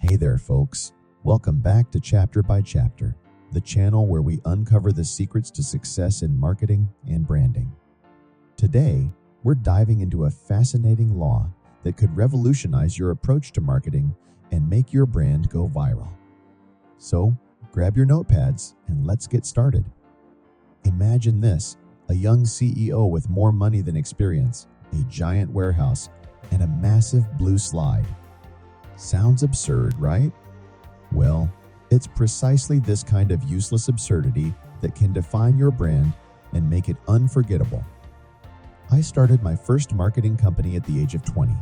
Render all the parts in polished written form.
Hey there, folks. Welcome back to Chapter by Chapter, the channel where we uncover the secrets to success in marketing and branding. Today, we're diving into a fascinating law that could revolutionize your approach to marketing and make your brand go viral. So, grab your notepads and let's get started. Imagine this, a young CEO with more money than experience, a giant warehouse, and a massive blue slide. Sounds absurd, right? Well, it's precisely this kind of useless absurdity that can define your brand and make it unforgettable. I started my first marketing company at the age of 20.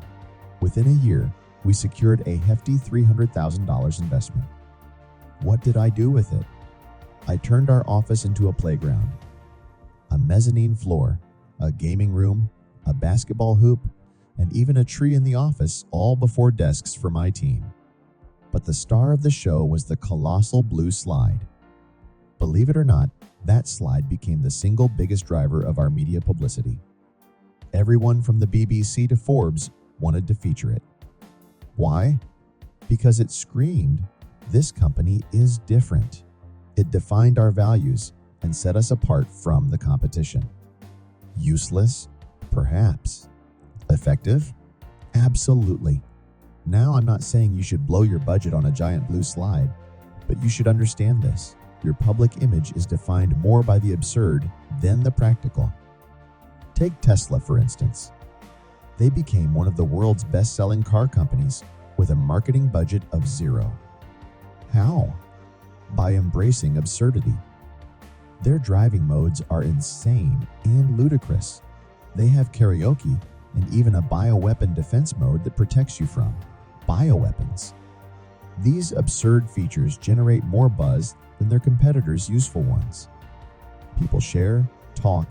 Within a year, we secured a hefty $300,000 investment. What did I do with it? I turned our office into a playground. A mezzanine floor, a gaming room, a basketball hoop, and even a tree in the office, all before desks for my team. But the star of the show was the colossal blue slide. Believe it or not, that slide became the single biggest driver of our media publicity. Everyone from the BBC to Forbes wanted to feature it. Why? Because it screamed, "This company is different." It defined our values and set us apart from the competition. Useless? Perhaps. Effective? Absolutely. Now, I'm not saying you should blow your budget on a giant blue slide, but you should understand this. Your public image is defined more by the absurd than the practical. Take Tesla, for instance. They became one of the world's best-selling car companies with a marketing budget of zero. How? By embracing absurdity. Their driving modes are insane and ludicrous. They have karaoke and even a bioweapon defense mode that protects you from bioweapons. These absurd features generate more buzz than their competitors' useful ones. People share, talk,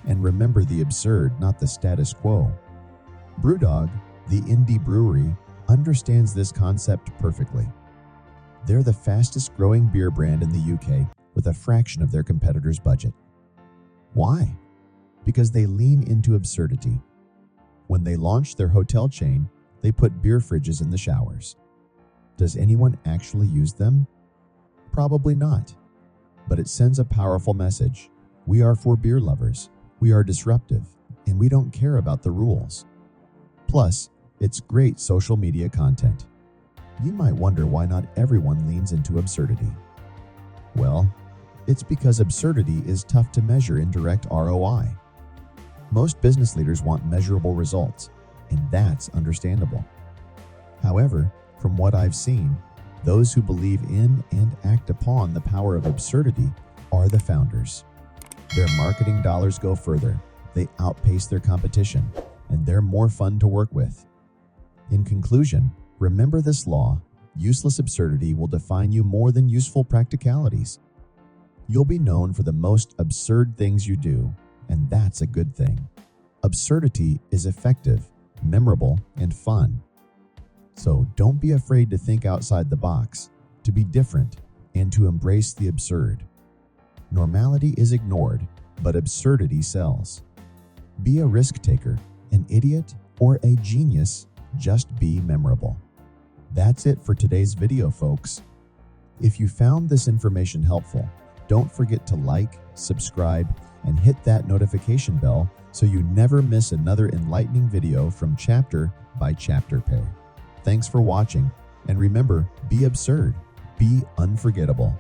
and remember the absurd, not the status quo. Brewdog, the indie brewery, understands this concept perfectly. They're the fastest growing beer brand in the UK with a fraction of their competitors' budget. Why? Because they lean into absurdity. When they launched their hotel chain, they put beer fridges in the showers. Does anyone actually use them? Probably not. But it sends a powerful message. We are for beer lovers, we are disruptive, and we don't care about the rules. Plus, it's great social media content. You might wonder why not everyone leans into absurdity. Well, it's because absurdity is tough to measure in direct ROI. Most business leaders want measurable results, and that's understandable. However, from what I've seen, those who believe in and act upon the power of absurdity are the founders. Their marketing dollars go further, they outpace their competition, and they're more fun to work with. In conclusion, remember this law: useless absurdity will define you more than useful practicalities. You'll be known for the most absurd things you do, and that's a good thing. Absurdity is effective, memorable, and fun. So don't be afraid to think outside the box, to be different, and to embrace the absurd. Normality is ignored, but absurdity sells. Be a risk taker, an idiot, or a genius, just be memorable. That's it for today's video, folks. If you found this information helpful, don't forget to like, subscribe, and hit that notification bell so you never miss another enlightening video from Chapter by Chapter Pair. Thanks for watching, and remember, be absurd, be unforgettable.